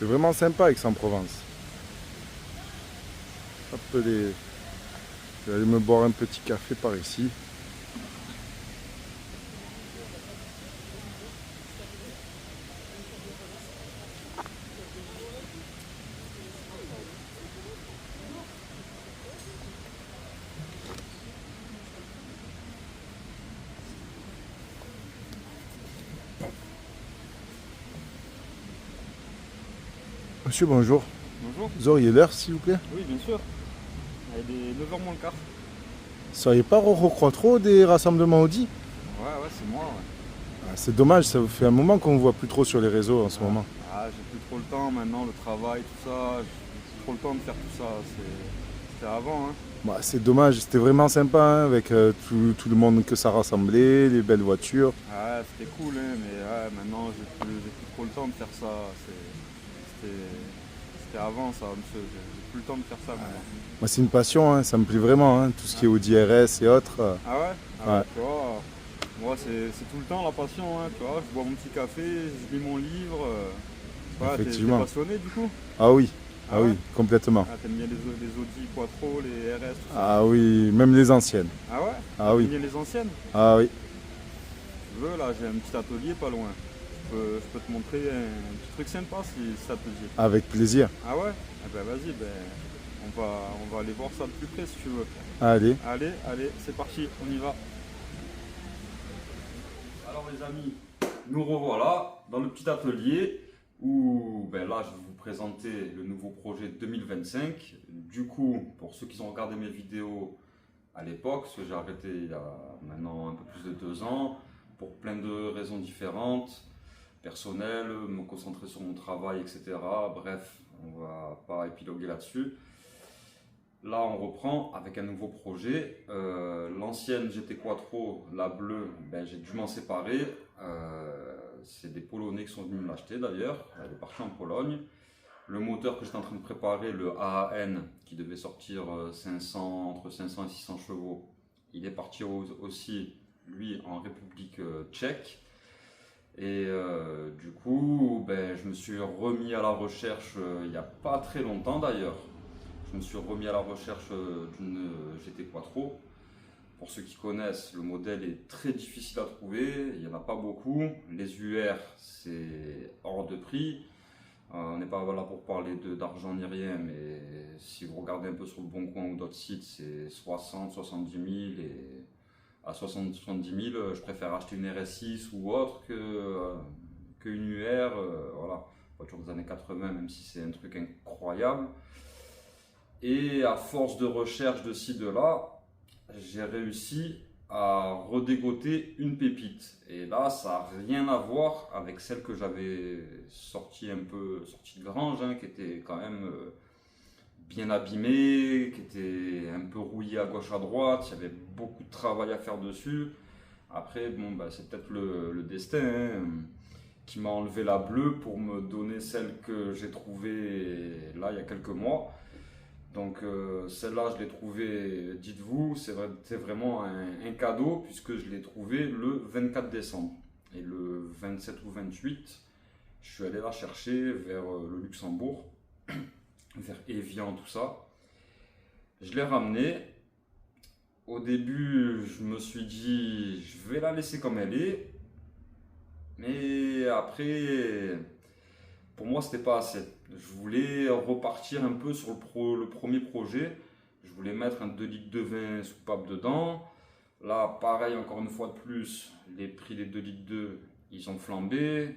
vraiment sympa Aix-en-Provence. Hop, je vais aller me boire un petit café par ici. Monsieur, bonjour. Bonjour. Vous auriez l'heure, s'il vous plaît? Oui, bien sûr. Il est 9h moins le quart. Vous seriez pas Roro trop des rassemblements Audi? Ouais, c'est moi. Ouais. Ah, c'est dommage, ça fait un moment qu'on ne voit plus trop sur les réseaux en ce moment. J'ai plus trop le temps maintenant, le travail, tout ça. J'ai plus trop le temps de faire tout ça. C'était avant, hein. Bah, c'est dommage, c'était vraiment sympa hein, avec tout le monde que ça rassemblait, les belles voitures. Ouais, c'était cool, hein, mais ouais, maintenant j'ai plus trop le temps de faire ça. C'était c'était avant ça, monsieur. J'ai plus le temps de faire ça maintenant. Moi, c'est une passion, hein, ça me plaît vraiment, hein, tout ce qui est Audi RS et autres. Ah ouais? Ouais. Tu vois, moi c'est tout le temps la passion, hein, tu vois. Je bois mon petit café, je lis mon livre. Ouais, t'es Effectivement. passionné du coup? Ah oui, Ah ah ouais? oui, complètement. Ah, t'aimes bien les Audi Quattro, les RS, tout ça? Ah oui, même les anciennes. Ah ouais? Ah oui, T'aimes bien les anciennes? ah oui, Tu veux, là j'ai un petit atelier pas loin. Je peux te montrer un petit truc sympa si ça te dit. avec plaisir. Ah ouais? Eh ben vas-y, on va aller voir ça de plus près si tu veux. Allez, Allez, c'est parti, on y va. Alors les amis, nous revoilà dans le petit atelier où là je vais vous présenter le nouveau projet 2025. Du coup, pour ceux qui ont regardé mes vidéos à l'époque, parce que j'ai arrêté il y a maintenant un peu plus de 2 ans, pour plein de raisons différentes, personnelles, me concentrer sur mon travail, etc. Bref, on va pas épiloguer là-dessus. Là, on reprend avec un nouveau projet. L'ancienne GT Quattro, la bleue, j'ai dû m'en séparer. C'est des Polonais qui sont venus me l'acheter d'ailleurs. Elle est partie en Pologne. Le moteur que j'étais en train de préparer, le AAN, qui devait sortir 500, entre 500 et 600 chevaux, il est parti aussi, lui, en République tchèque. Et du coup, je me suis remis à la recherche il n'y a pas très longtemps d'ailleurs. Je me suis remis à la recherche d'une GT Quattro. Pour ceux qui connaissent, le modèle est très difficile à trouver, il n'y en a pas beaucoup. Les UR, c'est hors de prix. On n'est pas là pour parler d'argent ni rien, mais si vous regardez un peu sur le Bon Coin ou d'autres sites, c'est 60, 70 000 et à 60, 70 000, je préfère acheter une RS6 ou autre qu'une UR, voilà, voiture des années 80, même si c'est un truc incroyable. Et à force de recherche de ci, de là, j'ai réussi à redégoter une pépite. Et là, ça n'a rien à voir avec celle que j'avais sortie de grange, hein, qui était quand même bien abîmée, qui était un peu rouillée à gauche à droite. Il y avait beaucoup de travail à faire dessus. Après, c'est peut-être le destin hein, qui m'a enlevé la bleue pour me donner celle que j'ai trouvée là il y a quelques mois. Donc celle-là, je l'ai trouvée, dites-vous, c'est vraiment un cadeau puisque je l'ai trouvée le 24 décembre. Et le 27 ou 28, je suis allé la chercher vers le Luxembourg, vers Évian, tout ça. Je l'ai ramenée. Au début, je me suis dit, je vais la laisser comme elle est. Mais après, pour moi, c'était pas assez. Je voulais repartir un peu sur le premier projet. Je voulais mettre un 2 litres de vin soupable dedans. Là, pareil, encore une fois de plus, les prix des 2 litres 2, ils ont flambé.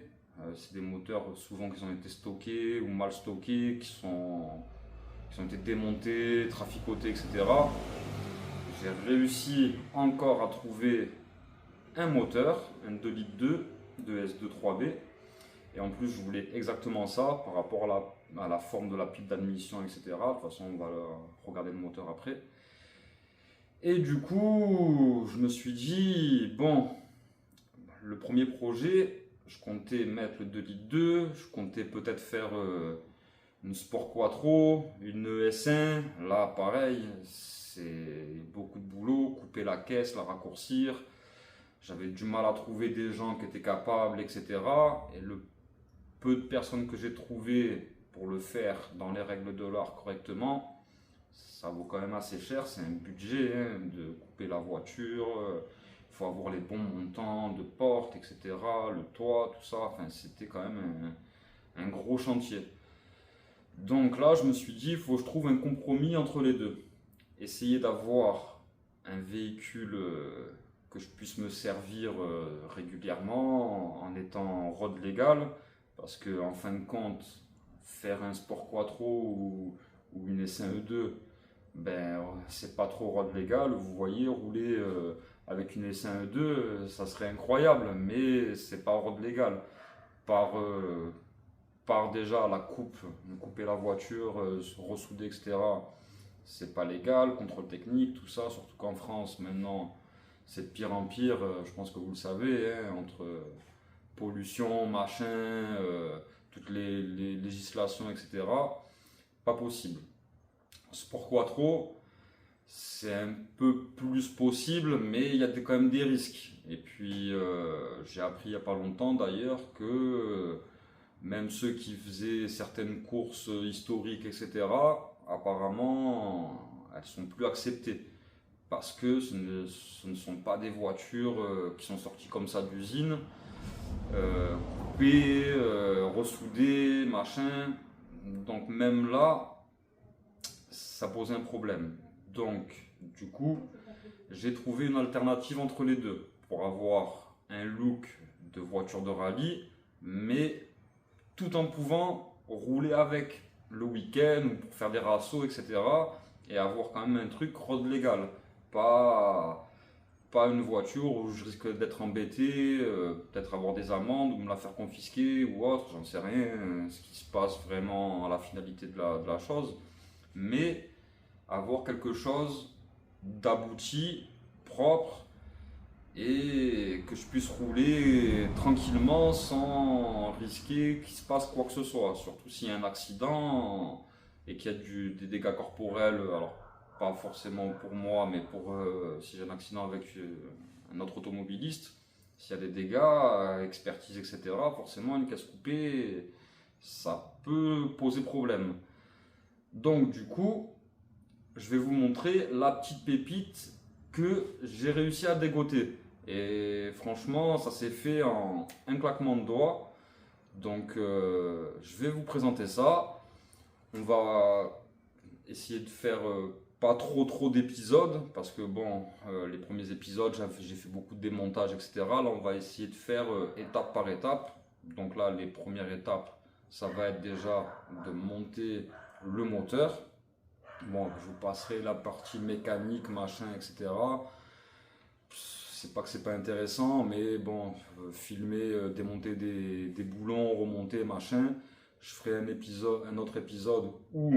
C'est des moteurs souvent qui ont été stockés ou mal stockés, qui ont été démontés, traficotés, etc. J'ai réussi encore à trouver un moteur, un 2 litres 2 de S2 3B. Et en plus, je voulais exactement ça par rapport à la forme de la pile d'admission, etc. De toute façon, on va regarder le moteur après. Et du coup, je me suis dit, bon, le premier projet, je comptais mettre le 2 litres 2, je comptais peut-être faire une Sport Quattro, une ES1. Là, pareil, c'est beaucoup de boulot, couper la caisse, la raccourcir. J'avais du mal à trouver des gens qui étaient capables, etc. Et le peu de personnes que j'ai trouvées pour le faire dans les règles de l'art correctement, ça vaut quand même assez cher. C'est un budget hein, de couper la voiture. Il faut avoir les bons montants de porte, etc. Le toit, tout ça. Enfin, c'était quand même un gros chantier. Donc là, je me suis dit, il faut que je trouve un compromis entre les deux. Essayer d'avoir un véhicule que je puisse me servir régulièrement en étant road légal. Parce que en fin de compte, faire un Sport Quattro ou une S1 E2, ben, c'est pas trop road légal. Vous voyez, rouler avec une S1 E2, ça serait incroyable, mais c'est pas road légal. Par, par déjà la coupe, couper la voiture, ressouder, etc. C'est pas légal, contrôle technique, tout ça, surtout qu'en France maintenant c'est de pire en pire, je pense que vous le savez, hein, entre pollution, machin, toutes les législations, etc. Pas possible. Sport Quattro, c'est un peu plus possible, mais il y a quand même des risques. Et puis j'ai appris il n'y a pas longtemps d'ailleurs que même ceux qui faisaient certaines courses historiques, etc., apparemment, elles sont plus acceptées. Parce que ce ne sont pas des voitures qui sont sorties comme ça d'usine, coupées, ressoudées, machin. Donc même là, ça pose un problème. Donc, du coup, j'ai trouvé une alternative entre les deux pour avoir un look de voiture de rallye, mais tout en pouvant rouler avec le week-end ou pour faire des rassos, etc. Et avoir quand même un truc road légal. Pas une voiture où je risque d'être embêté, peut-être avoir des amendes ou me la faire confisquer ou autre, j'en sais rien, ce qui se passe vraiment à la finalité de la chose. Mais avoir quelque chose d'abouti, propre, et que je puisse rouler tranquillement sans risquer qu'il se passe quoi que ce soit. Surtout s'il y a un accident et qu'il y a des dégâts corporels, alors pas forcément pour moi, mais pour si j'ai un accident avec un autre automobiliste, s'il y a des dégâts, expertise, etc., forcément une caisse coupée, ça peut poser problème. Donc du coup, je vais vous montrer la petite pépite que j'ai réussi à dégoter. Et franchement, ça s'est fait en un claquement de doigts. Donc je vais vous présenter ça. On va essayer de faire pas trop d'épisodes. Parce que bon, les premiers épisodes, j'ai fait beaucoup de démontage, etc. Là, on va essayer de faire étape par étape. Donc là, les premières étapes, ça va être déjà de monter le moteur. Bon, je vous passerai la partie mécanique, machin, etc. C'est pas que c'est pas intéressant, mais bon, filmer, démonter des boulons, remonter, machin. Je ferai un autre épisode où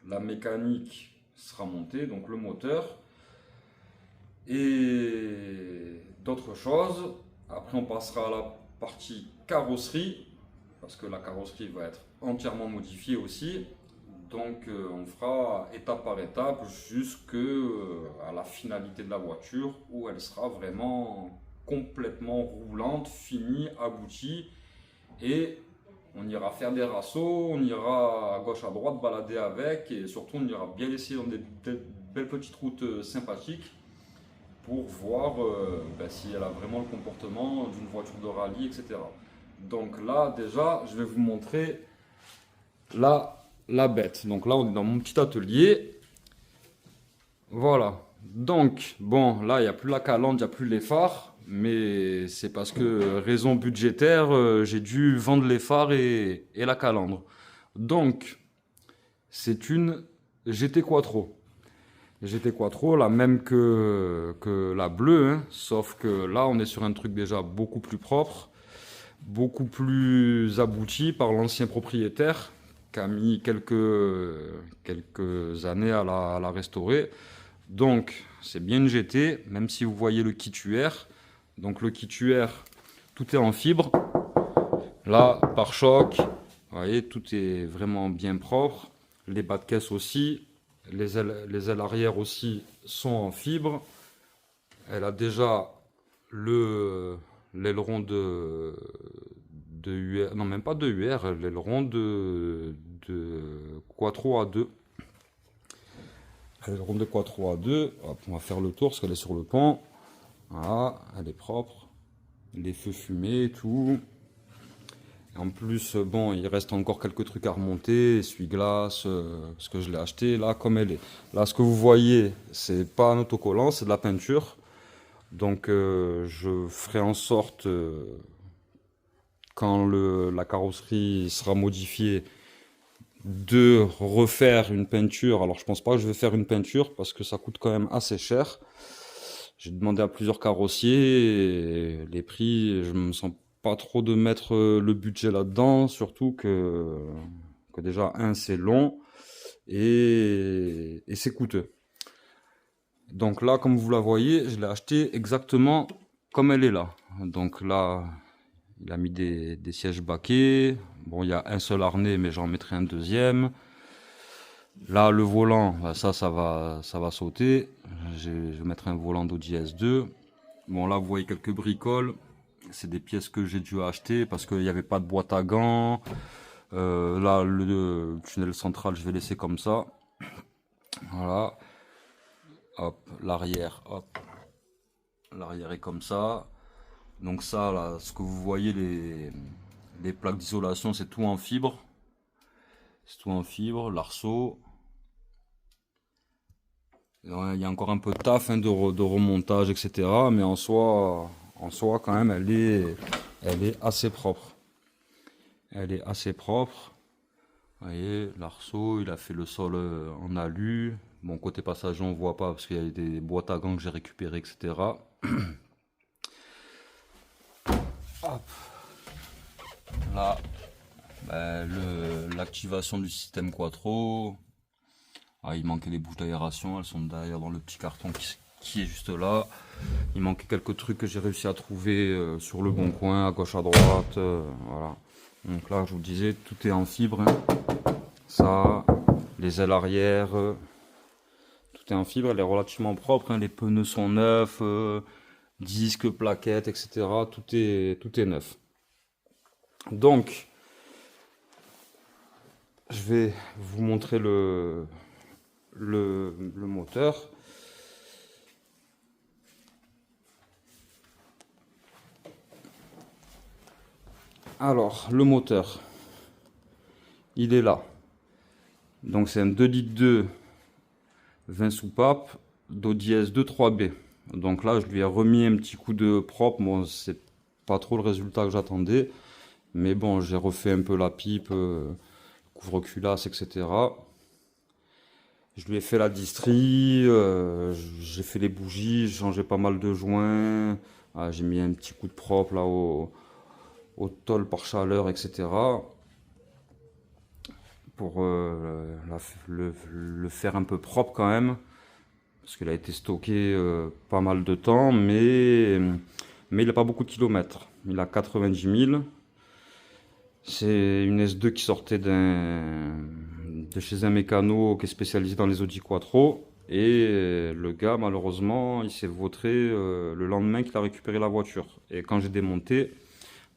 la mécanique sera montée, donc le moteur. Et d'autres choses. Après, on passera à la partie carrosserie, parce que la carrosserie va être entièrement modifiée aussi. Donc on fera étape par étape jusqu'à la finalité de la voiture où elle sera vraiment complètement roulante, finie, aboutie. Et on ira faire des rassos, on ira à gauche à droite balader avec et surtout on ira bien laisser dans des belles petites routes sympathiques pour voir si elle a vraiment le comportement d'une voiture de rallye, etc. Donc là déjà je vais vous montrer la bête. Donc là, on est dans mon petit atelier. Voilà. Donc, bon, là, il n'y a plus la calandre, il n'y a plus les phares. Mais c'est parce que, raison budgétaire, j'ai dû vendre les phares et la calandre. Donc, c'est une GT Quattro. GT Quattro, la même que la bleue. Hein, sauf que là, on est sur un truc déjà beaucoup plus propre. Beaucoup plus abouti par l'ancien propriétaire. Qui a mis quelques années à la restaurer. Donc, c'est bien une GT, même si vous voyez le kit UR. Donc, le kit UR, tout est en fibre. Là, pare-choc, vous voyez, tout est vraiment bien propre. Les bas de caisse aussi. Les ailes arrière aussi sont en fibre. Elle a déjà l'aileron de UR, non même pas de UR, l'aileron de Quattro A2. Aileron de Quattro A2. Hop, on va faire le tour parce qu'elle est sur le pont. Voilà, elle est propre. Les feux fumés et tout. En plus, bon, il reste encore quelques trucs à remonter, essuie-glace, parce que je l'ai acheté là comme elle est. Là, ce que vous voyez, c'est pas un autocollant, c'est de la peinture. Donc, je ferai en sorte, quand la carrosserie sera modifiée, de refaire une peinture. Alors, je pense pas que je vais faire une peinture parce que ça coûte quand même assez cher. J'ai demandé à plusieurs carrossiers et les prix, je me sens pas trop de mettre le budget là-dedans, surtout que déjà, c'est long et c'est coûteux. Donc là, comme vous la voyez, je l'ai acheté exactement comme elle est là. Donc là, il a mis des sièges baquets. Bon, il y a un seul harnais, mais j'en mettrai un deuxième. Là, le volant, bah, ça va sauter. Je vais mettre un volant d'Audi S2. Bon, là, vous voyez quelques bricoles. C'est des pièces que j'ai dû acheter parce qu'il n'y avait pas de boîte à gants. Là, le tunnel central, je vais laisser comme ça. Voilà. Hop, l'arrière, hop. L'arrière est comme ça. Donc ça, là, ce que vous voyez, les plaques d'isolation, c'est tout en fibre. C'est tout en fibre, l'arceau. Il y a encore un peu de taf, hein, de remontage, etc. Mais en soi, quand même, elle est assez propre. Elle est assez propre. Vous voyez, l'arceau, il a fait le sol en alu. Bon, côté passager, on voit pas parce qu'il y a des boîtes à gants que j'ai récupérées, etc. Hop. Là, ben, l'activation du système Quattro. Ah, il manquait les bouches d'aération, elles sont d'ailleurs dans le petit carton qui est juste là. Il manquait quelques trucs que j'ai réussi à trouver sur le bon coin, à gauche, à droite. Voilà. Donc là, je vous disais, tout est en fibre. Hein. Ça, les ailes arrière, tout est en fibre. Elle est relativement propre. Hein. Les pneus sont neufs, disques, plaquettes, etc. Tout est neuf. Donc, je vais vous montrer le moteur. Alors, le moteur, il est là. Donc, c'est un 2 litres 2, 20 soupapes d'Audi S2 3B. Donc là, je lui ai remis un petit coup de propre. Bon, c'est pas trop le résultat que j'attendais. Mais bon, j'ai refait un peu la pipe, couvre-culasse, etc. Je lui ai fait la distrie, j'ai fait les bougies, j'ai changé pas mal de joints. J'ai mis un petit coup de propre là au tôle par chaleur, etc. Pour le faire un peu propre quand même. Parce qu'il a été stocké pas mal de temps, mais il n'a pas beaucoup de kilomètres. Il a 90 000. C'est une S2 qui sortait de chez un mécano qui est spécialisé dans les Audi Quattro. Et le gars, malheureusement, il s'est vautré le lendemain qu'il a récupéré la voiture. Et quand j'ai démonté,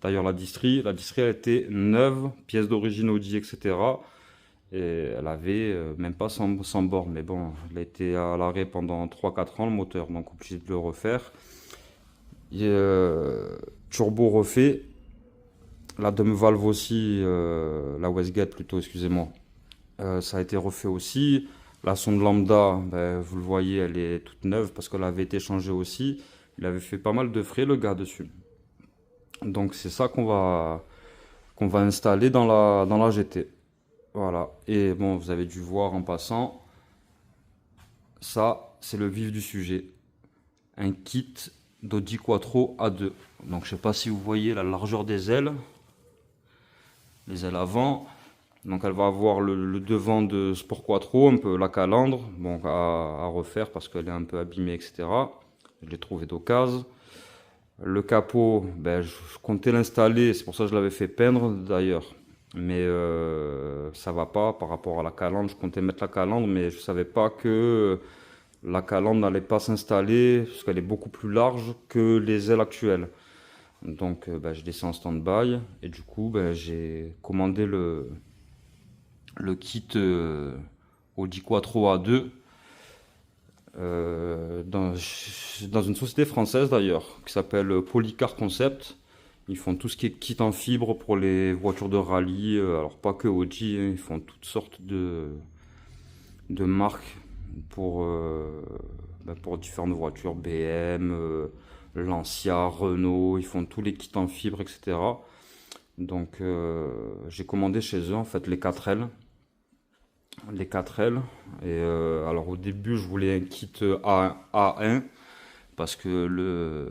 d'ailleurs la distrie elle était neuve, pièce d'origine Audi, etc. Et elle avait même pas 100 bornes. Mais bon, elle a été à l'arrêt pendant 3-4 ans, le moteur, donc obligé de le refaire. Turbo refait. La dome valve aussi, la Westgate plutôt, excusez-moi. Ça a été refait aussi. La sonde lambda, ben, vous le voyez, elle est toute neuve parce qu'elle avait été changée aussi. Il avait fait pas mal de frais, le gars, dessus. Donc c'est ça qu'on va installer dans la GT. Voilà. Et bon, vous avez dû voir en passant. Ça, c'est le vif du sujet. Un kit d'Audi Quattro A2. Donc je sais pas si vous voyez la largeur des ailes. Les ailes avant. Donc elle va avoir le devant de Sport Quattro, un peu la calandre, bon, à refaire parce qu'elle est un peu abîmée, etc. Je l'ai trouvé d'occasion. Le capot, ben, je comptais l'installer, c'est pour ça que je l'avais fait peindre d'ailleurs. Mais ça va pas par rapport à la calandre. Je comptais mettre la calandre, mais je savais pas que la calandre n'allait pas s'installer parce qu'elle est beaucoup plus large que les ailes actuelles. Donc ben, je laissais en stand-by et du coup ben, j'ai commandé le le kit Audi Quattro A2 dans une société française d'ailleurs qui s'appelle Polycar Concept. Ils font tout ce qui est kit en fibre pour les voitures de rallye, alors pas que Audi, hein, ils font toutes sortes de marques pour, pour différentes voitures, BM, Lancia, Renault, ils font tous les kits en fibre, etc. Donc j'ai commandé chez eux en fait les 4L. Les 4L. Et alors au début je voulais un kit A1 parce que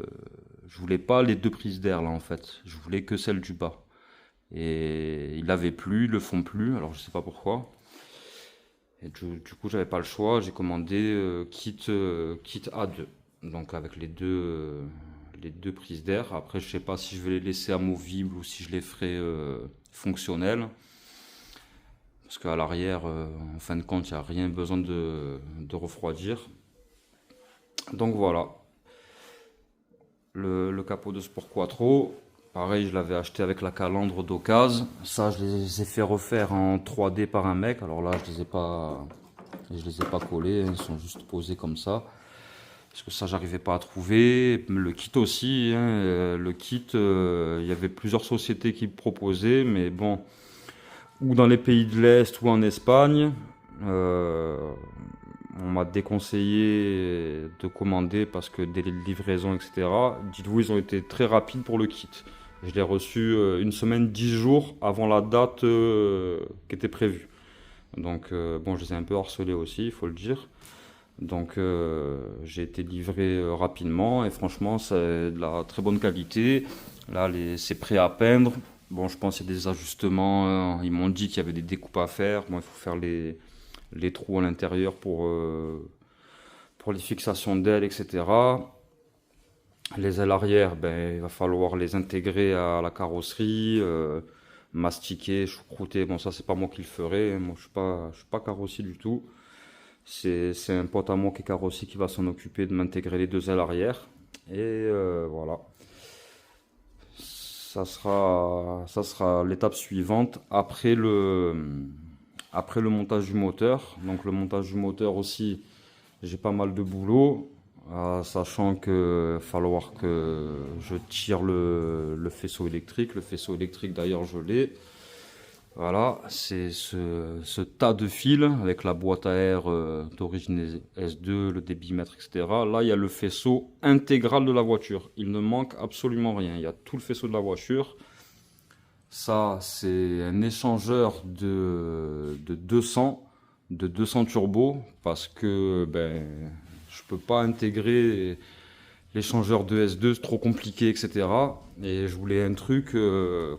je voulais pas les deux prises d'air là en fait. Je voulais que celle du bas. Et ils l'avaient plus, ils le font plus, alors je sais pas pourquoi. Et du coup j'avais pas le choix, j'ai commandé kit A2. Donc avec les deux prises d'air. Après je sais pas si je vais les laisser amovibles ou si je les ferai fonctionnelles. Parce qu'à l'arrière, en fin de compte, il n'y a rien besoin de refroidir. Donc voilà, le capot de Sport Quattro, pareil, je l'avais acheté avec la calandre d'occasion. Ça, je les ai fait refaire en 3D par un mec. Alors là, je les ai pas collés, ils sont juste posés comme ça. Parce que ça, j'arrivais pas à trouver. Le kit aussi, hein, le kit, il y avait plusieurs sociétés qui le proposaient, mais bon, ou dans les pays de l'Est ou en Espagne. On m'a déconseillé de commander parce que délai de livraison, etc. Dites-vous, ils ont été très rapides pour le kit. Je l'ai reçu une semaine, 10 jours avant la date qui était prévue. Donc, bon, je les ai un peu harcelés aussi, il faut le dire. Donc, j'ai été livré rapidement et franchement, c'est de la très bonne qualité. Là, c'est prêt à peindre. Bon, je pense qu'il y a des ajustements. Ils m'ont dit qu'il y avait des découpes à faire. Bon, il faut faire les trous à l'intérieur pour les fixations d'ailes, etc. Les ailes arrière, ben, il va falloir les intégrer à la carrosserie, mastiquer, choucrouter. Bon, ça, c'est pas moi qui le ferai. Moi, je suis pas carrossier du tout. C'est un pote à moi qui est carrossier qui va s'en occuper de m'intégrer les deux ailes arrière. Et voilà. Ça sera l'étape suivante après le montage du moteur. Donc le montage du moteur aussi, j'ai pas mal de boulot, sachant que va falloir que je tire le faisceau électrique. Le faisceau électrique d'ailleurs je l'ai. Voilà, c'est ce tas de fils avec la boîte à air d'origine S2, le débitmètre, etc. Là, il y a le faisceau intégral de la voiture. Il ne manque absolument rien. Il y a tout le faisceau de la voiture. Ça, c'est un échangeur de 200 turbos parce que ben, je peux pas intégrer l'échangeur de S2, c'est trop compliqué, etc. Et je voulais un truc,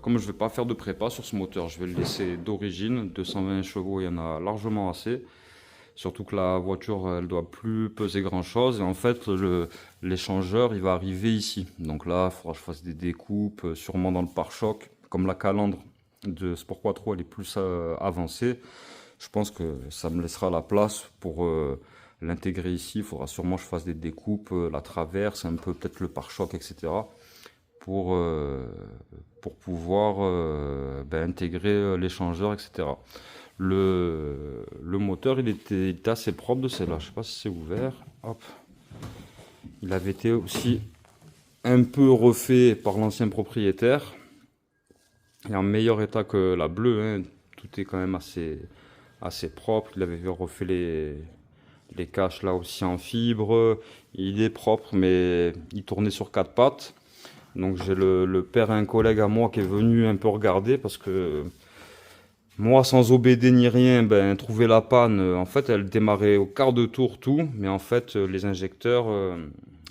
comme je vais pas faire de prépa sur ce moteur, je vais le laisser d'origine, 220 chevaux, il y en a largement assez. Surtout que la voiture, elle doit plus peser grand chose. Et en fait, l'échangeur, il va arriver ici. Donc là, il faudra que je fasse des découpes, sûrement dans le pare-choc. Comme la calandre de Sport Quattro, elle est plus avancée, je pense que ça me laissera la place pour l'intégrer ici. Il faudra sûrement que je fasse des découpes, la traverse, un peu peut-être le pare-choc, etc. Pour pouvoir intégrer l'échangeur, etc. Le moteur, il était assez propre de celle-là. Je sais pas si c'est ouvert. Hop. Il avait été aussi un peu refait par l'ancien propriétaire. Il est en meilleur état que la bleue. Hein. Tout est quand même assez propre. Il avait refait les caches là aussi en fibre. Il est propre, mais il tournait sur 4 pattes. Donc j'ai le père et un collègue à moi qui est venu un peu regarder parce que moi, sans OBD ni rien, trouver la panne, en fait, elle démarrait au quart de tour tout, mais en fait, les injecteurs,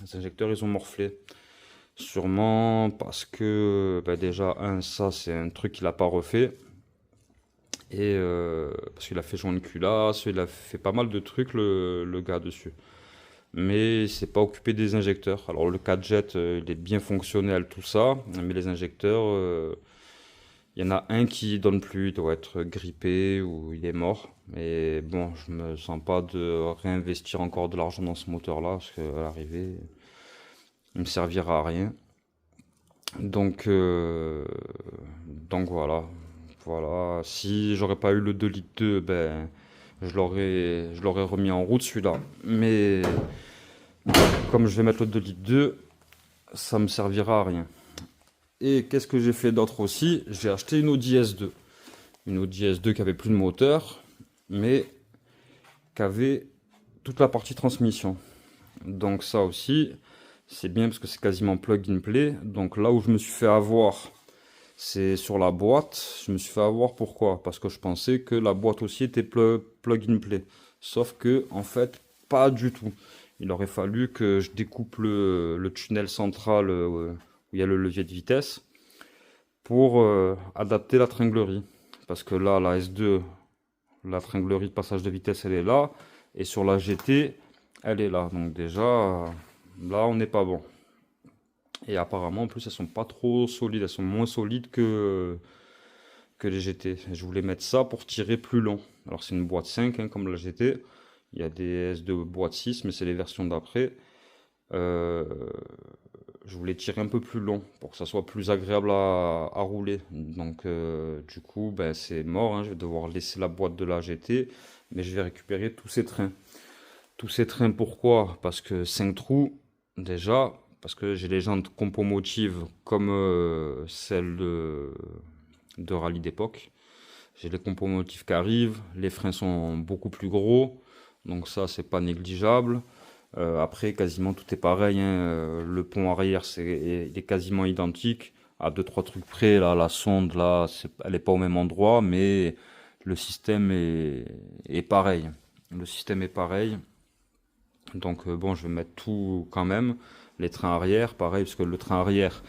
ils ont morflé. Sûrement parce que, déjà, ça, c'est un truc qu'il n'a pas refait. Et parce qu'il a fait joindre culasse, il a fait pas mal de trucs, le gars dessus. Mais il s'est pas occupé des injecteurs. Alors, le 4Jet, il est bien fonctionnel, tout ça, mais les injecteurs... il y en a un qui donne plus, il doit être grippé ou il est mort. Mais bon, je me sens pas de réinvestir encore de l'argent dans ce moteur-là, parce qu'à l'arrivée, il me servira à rien. Donc voilà. Voilà, si j'aurais pas eu le 2 litres 2, ben, je l'aurais remis en route celui-là. Mais comme je vais mettre le 2 litres 2, ça me servira à rien. Et qu'est-ce que j'ai fait d'autre aussi? J'ai acheté une Audi S2. Une Audi S2 qui avait plus de moteur, mais qui avait toute la partie transmission. Donc ça aussi, c'est bien parce que c'est quasiment plug and play. Donc là où je me suis fait avoir, c'est sur la boîte. Je me suis fait avoir pourquoi? Parce que je pensais que la boîte aussi était plug and play. Sauf que en fait, pas du tout. Il aurait fallu que je découpe le tunnel central où il y a le levier de vitesse pour adapter la tringlerie. Parce que là, la S2, la tringlerie de passage de vitesse, elle est là. Et sur la GT, elle est là. Donc déjà, là, on n'est pas bon. Et apparemment, en plus, elles sont pas trop solides. Elles sont moins solides que les GT. Je voulais mettre ça pour tirer plus long. Alors, c'est une boîte 5, hein, comme la GT. Il y a des S2 boîte 6, mais c'est les versions d'après. Je voulais tirer un peu plus long pour que ça soit plus agréable à rouler. Donc, du coup, ben, c'est mort, hein. Je vais devoir laisser la boîte de la GT, mais je vais récupérer tous ces trains. Tous ces trains, pourquoi? Parce que 5 trous, déjà, parce que j'ai les jantes compo-motives comme celles de rallye d'époque. J'ai les compo-motifs qui arrivent, les freins sont beaucoup plus gros, donc ça, c'est pas négligeable. Après, quasiment tout est pareil, hein. Le pont arrière, il est quasiment identique. À deux trois trucs près, là, la sonde, là, elle n'est pas au même endroit, mais le système est pareil. Le système est pareil. Donc, bon, je vais mettre tout quand même. Les trains arrière, pareil, parce que le train arrière,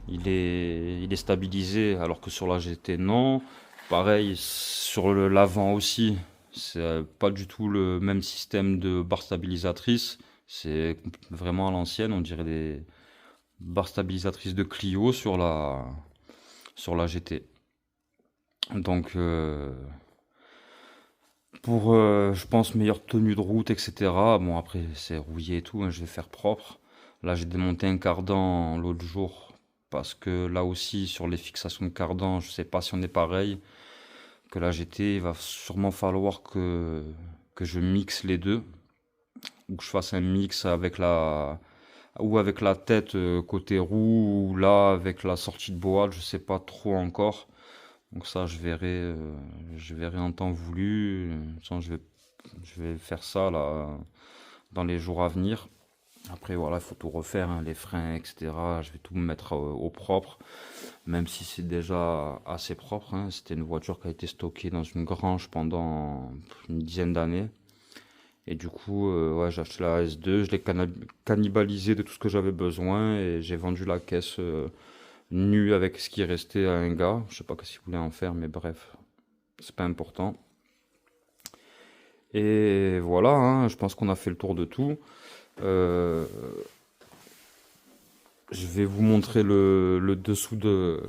il est stabilisé, alors que sur la GT, non. Pareil, sur l'avant aussi, c'est pas du tout le même système de barre stabilisatrice. C'est vraiment à l'ancienne, on dirait des barres stabilisatrices de Clio sur la GT. Donc, pour, je pense, meilleure tenue de route, etc. Bon, après, c'est rouillé et tout, hein, je vais faire propre. Là, j'ai démonté un cardan l'autre jour, parce que là aussi, sur les fixations de cardan, je sais pas si on est pareil. Que la GT, il va sûrement falloir que je mixe les deux, ou que je fasse un mix avec la tête côté roue, ou là avec la sortie de boîte, je sais pas trop encore. Donc ça, je verrai en temps voulu. Je vais faire ça là dans les jours à venir. Après, voilà, il faut tout refaire, hein, les freins, etc. Je vais tout me mettre au propre, même si c'est déjà assez propre, hein. C'était une voiture qui a été stockée dans une grange pendant une dizaine d'années. Et du coup, ouais, j'ai acheté la S2, je l'ai cannibalisé de tout ce que j'avais besoin et j'ai vendu la caisse nue avec ce qui restait à un gars. Je sais pas ce qu'il voulait en faire, mais bref, c'est pas important. Et voilà, hein, je pense qu'on a fait le tour de tout. Euh, je vais vous montrer le dessous de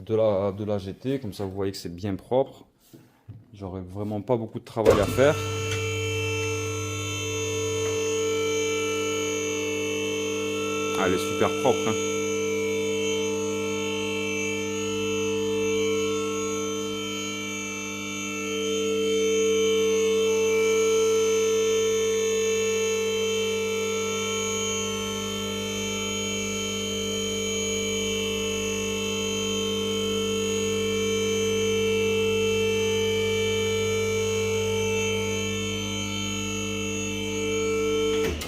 la GT, comme ça vous voyez que c'est bien propre. J'aurais vraiment pas beaucoup de travail à faire. Ah, elle est super propre, hein.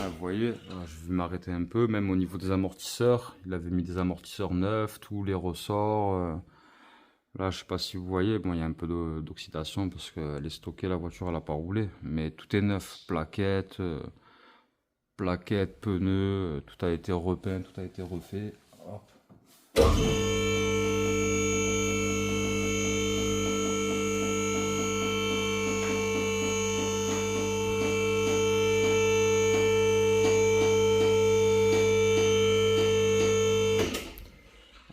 Ah, vous voyez, je vais m'arrêter un peu, même au niveau des amortisseurs. Il avait mis des amortisseurs neufs, tous les ressorts. Là, je sais pas si vous voyez, bon, il y a un peu d'oxydation parce qu'elle est stockée, la voiture, elle n'a pas roulé. Mais tout est neuf, plaquettes, pneus, tout a été repeint, tout a été refait. Hop.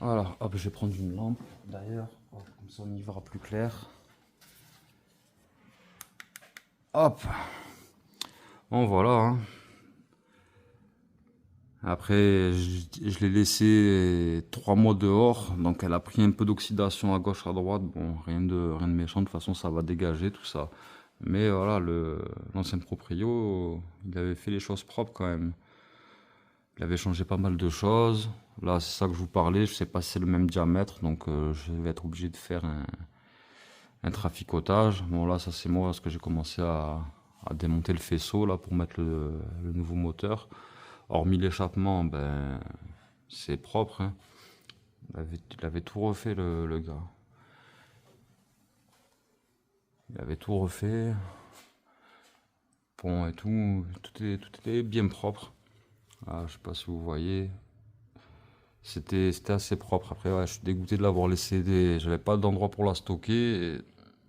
Voilà, hop, je vais prendre une lampe d'ailleurs, comme ça on y verra plus clair. Hop, bon voilà, hein. Après, je l'ai laissé 3 mois dehors, donc elle a pris un peu d'oxydation à gauche, à droite. Bon, rien de méchant, de toute façon, ça va dégager tout ça. Mais voilà, l'ancien proprio, il avait fait les choses propres quand même. Il avait changé pas mal de choses. Là, c'est ça que je vous parlais, je sais pas si c'est le même diamètre, donc je vais être obligé de faire un traficotage. Bon, là, ça c'est moi parce que j'ai commencé à démonter le faisceau là pour mettre le nouveau moteur. Hormis l'échappement, ben, c'est propre, hein. Il avait tout refait, le gars. Il avait tout refait. Pont et tout, tout était bien propre. Ah, je sais pas si vous voyez. C'était assez propre. Après, ouais, je suis dégoûté de l'avoir laissé. J'avais pas d'endroit pour la stocker.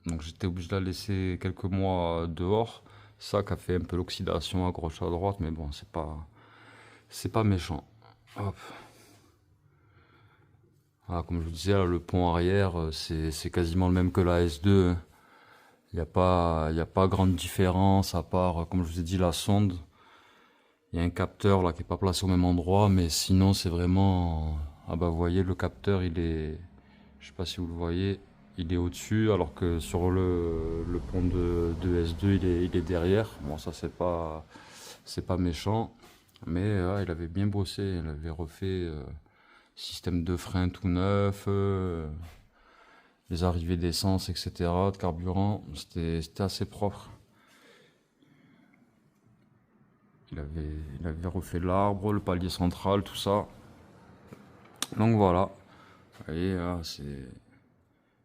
Donc j'étais obligé de la laisser quelques mois dehors. Ça qui a fait un peu l'oxydation à gauche à droite. Mais bon, c'est pas méchant. Hop. Ah, comme je vous disais, là, le pont arrière, c'est quasiment le même que la S2. Il y a pas grande différence à part, comme je vous ai dit, la sonde. Il y a un capteur là qui est pas placé au même endroit, mais sinon c'est vraiment... Ah bah vous voyez, le capteur il est... Je sais pas si vous le voyez, il est au-dessus, alors que sur le pont de S2 il est derrière. Bon, ça c'est pas méchant, mais il avait bien bossé, il avait refait système de frein tout neuf, les arrivées d'essence, etc., de carburant, c'était assez propre. Il avait refait l'arbre, le palier central, tout ça. Donc voilà. Vous voyez, là,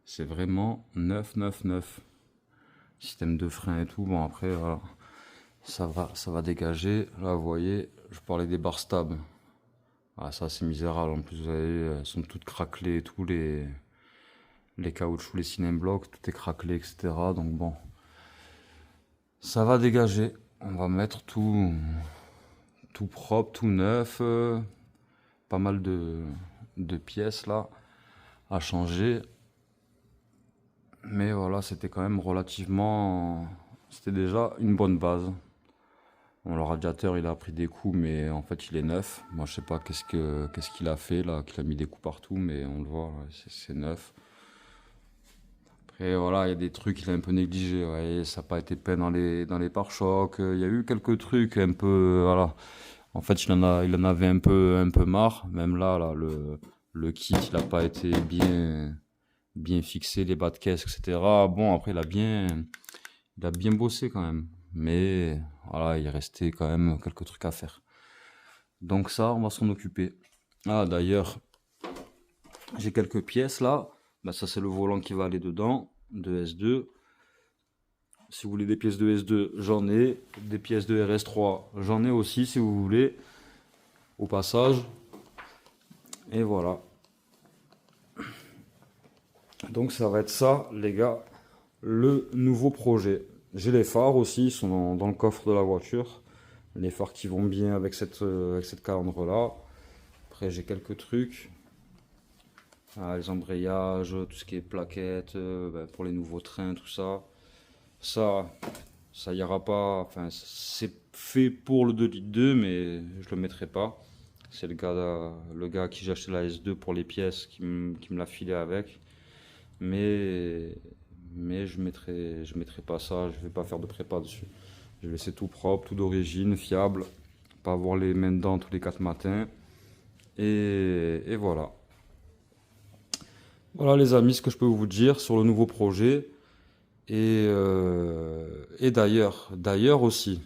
c'est vraiment neuf, neuf, neuf. Système de frein et tout. Bon, après, voilà. Ça va dégager. Là, vous voyez, je parlais des barres stables. Ah, ça, c'est misérable. En plus, vous voyez, elles sont toutes craquelées et tout. Les caoutchoucs, les cinemblocs, tout est craquelé, etc. Donc bon, ça va dégager. On va mettre tout propre, tout neuf. Pas mal de pièces là à changer. Mais voilà, c'était quand même relativement... C'était déjà une bonne base. Bon, le radiateur, il a pris des coups, mais en fait, il est neuf. Moi, je sais pas qu'est-ce qu'il a fait là, qu'il a mis des coups partout, mais on le voit, ouais, c'est neuf. Après, voilà, il y a des trucs qu'il a un peu négligé. Ouais, ça n'a pas été peint dans les pare-chocs. Il y a eu quelques trucs un peu, voilà. En fait, il en avait un peu marre. Même là, le kit, il n'a pas été bien fixé, les bas de caisse, etc. Bon, après, il a bien bossé quand même. Mais voilà, il restait quand même quelques trucs à faire. Donc ça, on va s'en occuper. Ah, d'ailleurs, j'ai quelques pièces là. Bah, ça, c'est le volant qui va aller dedans, de S2. Si vous voulez des pièces de S2, j'en ai. Des pièces de RS3, j'en ai aussi, si vous voulez. Au passage. Et voilà. Donc ça va être ça, les gars, le nouveau projet. J'ai les phares aussi, ils sont dans le coffre de la voiture. Les phares qui vont bien avec cette calandre là. Après j'ai quelques trucs. Ah, les embrayages, tout ce qui est plaquettes, pour les nouveaux trains, tout ça. Ça ira pas. Enfin, c'est fait pour le 2 litres 2, mais je le mettrai pas. C'est le gars à qui j'ai acheté la S2 pour les pièces qui me l'a filé avec. Mais je mettrai pas ça, je vais pas faire de prépa dessus. Je vais laisser tout propre, tout d'origine, fiable, pas avoir les mains dedans tous les 4 matins. Et voilà. Voilà les amis, ce que je peux vous dire sur le nouveau projet. Et d'ailleurs aussi,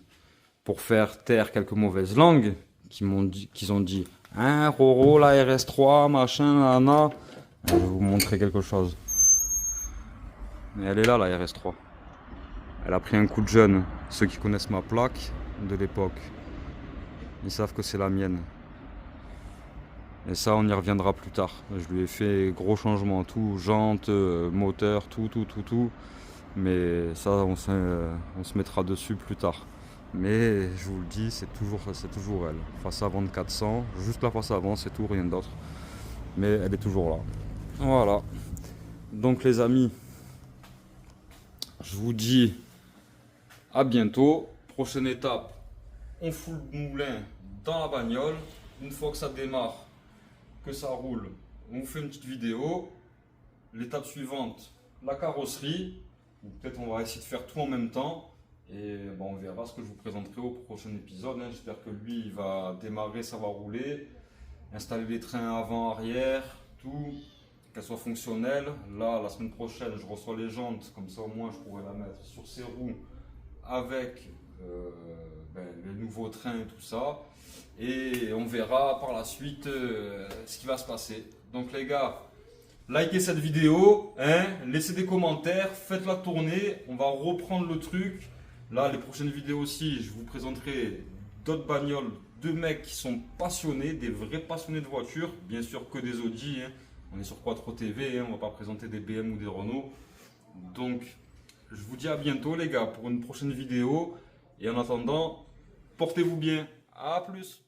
pour faire taire quelques mauvaises langues qu'ils ont dit, hein, Roro, la RS3, machin, nana, je vais vous montrer quelque chose. Et elle est là, la RS3. Elle a pris un coup de jeune. Ceux qui connaissent ma plaque de l'époque, ils savent que c'est la mienne. Et ça, on y reviendra plus tard. Je lui ai fait gros changements, tout, jantes, moteur, tout. Mais ça, on se mettra dessus plus tard. Mais je vous le dis, c'est toujours elle. Face avant de 400, juste la face avant, c'est tout, rien d'autre. Mais elle est toujours là. Voilà. Donc les amis, je vous dis à bientôt. Prochaine étape, on fout le moulin dans la bagnole une fois que ça démarre, que ça roule, on vous fait une petite vidéo. L'étape suivante, la carrosserie. Ou peut-être on va essayer de faire tout en même temps. Et bon, on verra ce que je vous présenterai au prochain épisode. J'espère que lui, il va démarrer, ça va rouler. Installer les trains avant, arrière, tout. Qu'elle soit fonctionnelle. Là, la semaine prochaine, je reçois les jantes. Comme ça, au moins, je pourrai la mettre sur ses roues avec les nouveaux trains et tout ça. Et on verra par la suite ce qui va se passer. Donc les gars, likez cette vidéo, laissez des commentaires, faites-la tourner. On va reprendre le truc. Là, les prochaines vidéos aussi, je vous présenterai d'autres bagnoles, de mecs qui sont passionnés, des vrais passionnés de voitures. Bien sûr que des Audi. On est sur Quattro TV, on ne va pas présenter des BM ou des Renault. Donc, je vous dis à bientôt les gars pour une prochaine vidéo. Et en attendant, portez-vous bien. À plus.